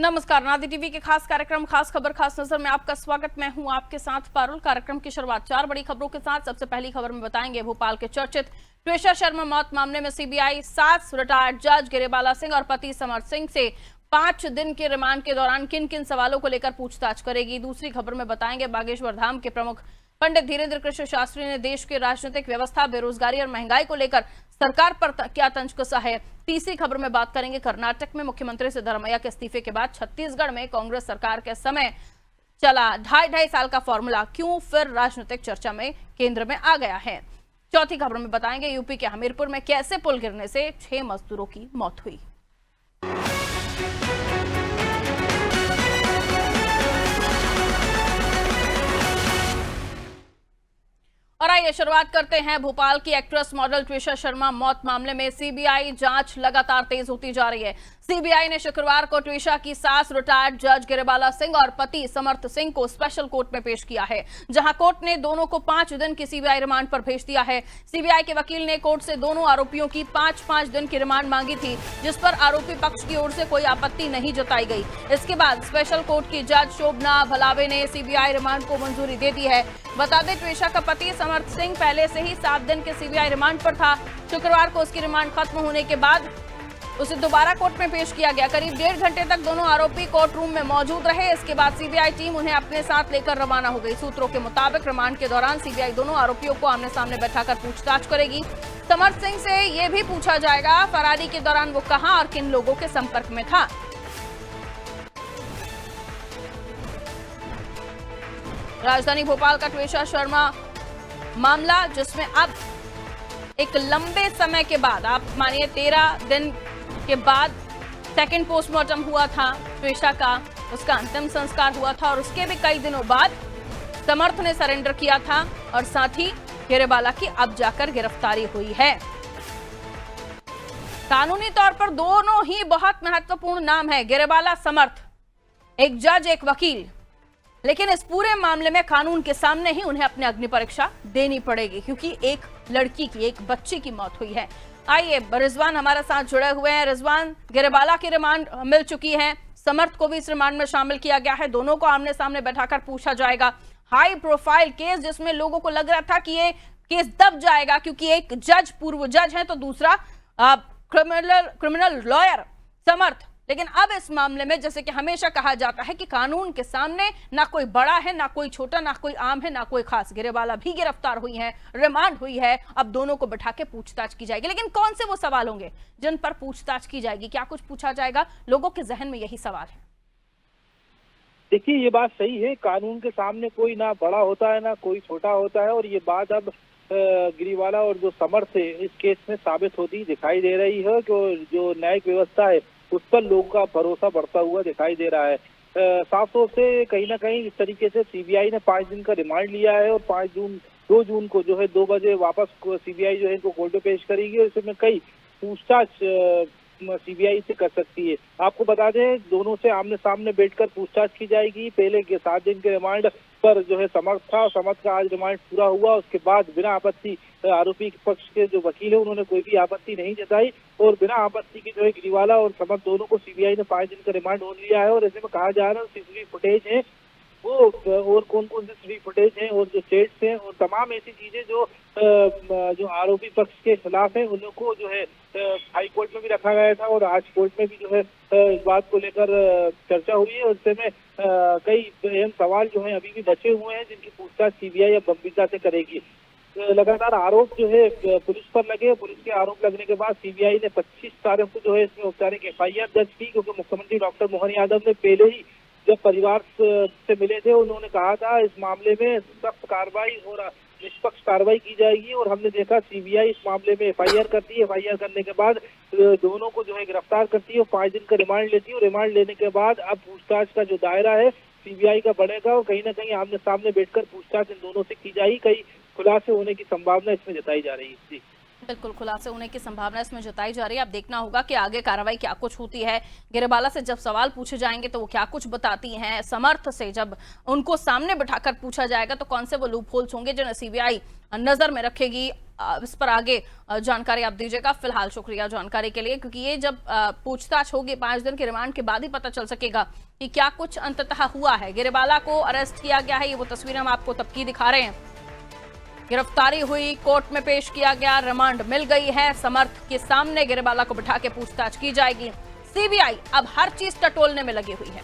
नमस्कार, नादी टीवी के खास कार्यक्रम खास खबर खास नजर में आपका स्वागत। मैं हूं आपके साथ पारुल। कार्यक्रम की शुरुआत 4 बड़ी खबरों के साथ। सबसे पहली खबर में बताएंगे भोपाल के चर्चित ट्विशा शर्मा मौत मामले में सीबीआई 7 रिटायर्ड जज गिरिबाला सिंह और पति समर्थ सिंह से 5 दिन के रिमांड के दौरान किन किन सवालों को लेकर पूछताछ करेगी। दूसरी खबर में बताएंगे बागेश्वर धाम के प्रमुख पंडित धीरेन्द्र कृष्ण शास्त्री ने देश की राजनीतिक व्यवस्था, बेरोजगारी और महंगाई को लेकर सरकार पर क्या तंज कसा है। तीसरी खबर में बात करेंगे कर्नाटक में मुख्यमंत्री सिद्धरमैया के इस्तीफे के बाद छत्तीसगढ़ में कांग्रेस सरकार के समय चला 2.5 साल का फॉर्मूला क्यों फिर राजनीतिक चर्चा में केंद्र में आ गया है। चौथी खबर में बताएंगे यूपी के हमीरपुर में कैसे पुल गिरने से 6 मजदूरों की मौत हुई। और आइए शुरुआत करते हैं भोपाल की एक्ट्रेस मॉडल ट्विशा शर्मा मौत मामले में। सीबीआई जांच लगातार तेज होती जा रही है। सीबीआई ने शुक्रवार को ट्विशा की सास रिटायर्ड जज गिरिबाला सिंह और पति समर्थ सिंह को स्पेशल कोर्ट में पेश किया है, जहां कोर्ट ने दोनों को 5 दिन की सीबीआई रिमांड पर भेज दिया है। सीबीआई के वकील ने कोर्ट से दोनों आरोपियों की 5-5 दिन की रिमांड मांगी थी, जिस पर आरोपी पक्ष की ओर से कोई आपत्ति नहीं जताई गई। इसके बाद स्पेशल कोर्ट की जज शोभना भलावे ने सीबीआई रिमांड को मंजूरी दे दी है। बता दें, ट्विशा का पति समर्थ सिंह पहले से ही 7 दिन के सीबीआई रिमांड पर था। शुक्रवार को उसकी रिमांड खत्म होने के बाद उसे दोबारा कोर्ट में पेश किया गया। करीब 1.5 घंटे तक दोनों आरोपी कोर्ट रूम में मौजूद रहे। इसके बाद सीबीआई टीम उन्हें अपने साथ लेकर रवाना हो गई। सूत्रों के मुताबिक रिमांड के दौरान सीबीआई दोनों आरोपियों को आमने सामने बैठाकर पूछताछ करेगी। समर्थ सिंह से यह भी पूछा जाएगा फरारी के दौरान वो कहां और किन लोगों के संपर्क में था। राजधानी भोपाल का ट्विशा शर्मा मामला, जिसमें अब एक लंबे समय के बाद, आप मानिए 13 दिन के बाद सेकंड पोस्टमार्टम हुआ था ट्विशा का, उसका अंतिम संस्कार हुआ था और उसके भी कई दिनों बाद समर्थ ने सरेंडर किया था और साथ ही गिरिबाला की अब जाकर गिरफ्तारी हुई है। कानूनी तौर पर दोनों ही बहुत महत्वपूर्ण नाम है, गिरिबाला समर्थ, एक जज एक वकील, लेकिन इस पूरे मामले में कानून के सामने ही उन्हें अपनी अग्नि परीक्षा देनी पड़ेगी, क्योंकि एक लड़की की, एक बच्ची की मौत हुई है। आइए, रिजवान हमारे साथ जुड़े हुए हैं। रिजवान, गिरिबाला की रिमांड मिल चुकी है, समर्थ को भी इस रिमांड में शामिल किया गया है, दोनों को आमने सामने बैठाकर पूछा जाएगा। हाई प्रोफाइल केस, जिसमें लोगों को लग रहा था कि ये केस दब जाएगा, क्योंकि एक जज पूर्व जज है तो दूसरा क्रिमिनल लॉयर समर्थ। लेकिन अब इस मामले में, जैसे कि हमेशा कहा जाता है कि कानून के सामने ना कोई बड़ा है, ना कोई छोटा, ना कोई आम है, ना कोई खास। गिरिबाला भी गिरफ्तार हुई है, रिमांड हुई है, अब दोनों को बैठा के पूछताछ की जाएगी। लेकिन कौन से वो सवाल होंगे जिन पर पूछताछ की जाएगी, क्या कुछ पूछा जाएगा, लोगों के जहन में यही सवाल है। देखिए, ये बात सही है, कानून के सामने कोई ना बड़ा होता है ना कोई छोटा होता है, और ये बात अब गिरिबाला और जो समर्थ है इस केस में साबित होती दिखाई दे रही है कि जो न्यायिक व्यवस्था है उस पर लोगों का भरोसा बढ़ता हुआ दिखाई दे रहा है। साफ तौर से कहीं ना कहीं इस तरीके से सीबीआई ने 5 दिन का रिमांड लिया है और 2 जून को जो है 2 बजे वापस सीबीआई जो है इनको कोर्ट में पेश करेगी और इसमें कई पूछताछ सीबीआई से कर सकती है। आपको बता दें, दोनों से आमने सामने बैठकर पूछताछ की जाएगी। पहले के 7 दिन के रिमांड पर जो है समर्थ था, समर्थ का आज रिमांड पूरा हुआ। उसके बाद बिना आपत्ति आरोपी पक्ष के जो वकील है उन्होंने कोई भी आपत्ति नहीं जताई और बिना आपत्ति के जो है गिरिबाला और समर्थ दोनों को सीबीआई ने 5 दिन का रिमांड हो लिया है। और ऐसे में कहा जा रहा है सीसीटीवी फुटेज है वो, और कौन कौन से सीसीटीवी फुटेज हैं और जो चैट्स हैं और तमाम ऐसी चीजें जो आरोपी पक्ष के खिलाफ है उनको जो है हाई कोर्ट में भी रखा गया था और आज कोर्ट में भी जो है इस बात को लेकर चर्चा हुई है। उससे में कई अहम सवाल जो है अभी भी बचे हुए हैं जिनकी पूछताछ सीबीआई अब गंभीरता से करेगी। लगातार आरोप जो है पुलिस पर लगे, पुलिस के आरोप लगने के बाद सीबीआई ने 25 तारीख को जो है इसमें औपचारिक एफआईआर दर्ज की, क्योंकि मुख्यमंत्री डॉक्टर मोहन यादव ने पहले ही जब परिवार से मिले थे उन्होंने कहा था इस मामले में सख्त कार्रवाई और निष्पक्ष कार्रवाई की जाएगी। और हमने देखा सीबीआई इस मामले में एफआईआर करती है, एफआईआर करने के बाद दोनों को जो है गिरफ्तार करती है और 5 दिन का रिमांड लेती है। और रिमांड लेने के बाद अब पूछताछ का जो दायरा है सीबीआई का बढ़ेगा और कहीं ना कहीं आमने सामने बैठकर पूछताछ इन दोनों से की जाएगी। कई खुलासे होने की संभावना इसमें जताई जा रही है। बिल्कुल खुलासे होने की संभावना इसमें जताई जा रही है। अब देखना होगा कि आगे कार्रवाई क्या कुछ होती है। गिरेबाला से जब सवाल पूछे जाएंगे तो वो क्या कुछ बताती हैं। समर्थ से जब उनको सामने बिठाकर पूछा जाएगा तो कौन से वो लूप होल्स होंगे जिन्हें सीबीआई नजर में रखेगी। इस पर आगे जानकारी आप दीजिएगा। फिलहाल शुक्रिया जानकारी के लिए, क्योंकि ये जब पूछताछ होगी 5 दिन के रिमांड के बाद ही पता चल सकेगा कि क्या कुछ अंततः हुआ है। गिरेबाला को अरेस्ट किया गया है, ये वो तस्वीरें हम आपको तब की दिखा रहे हैं। गिरफ्तारी हुई, कोर्ट में पेश किया गया, रिमांड मिल गई है। समर्थ के सामने गिरेबाला को बिठा के पूछताछ की जाएगी। सीबीआई अब हर चीज टटोलने में लगी हुई है।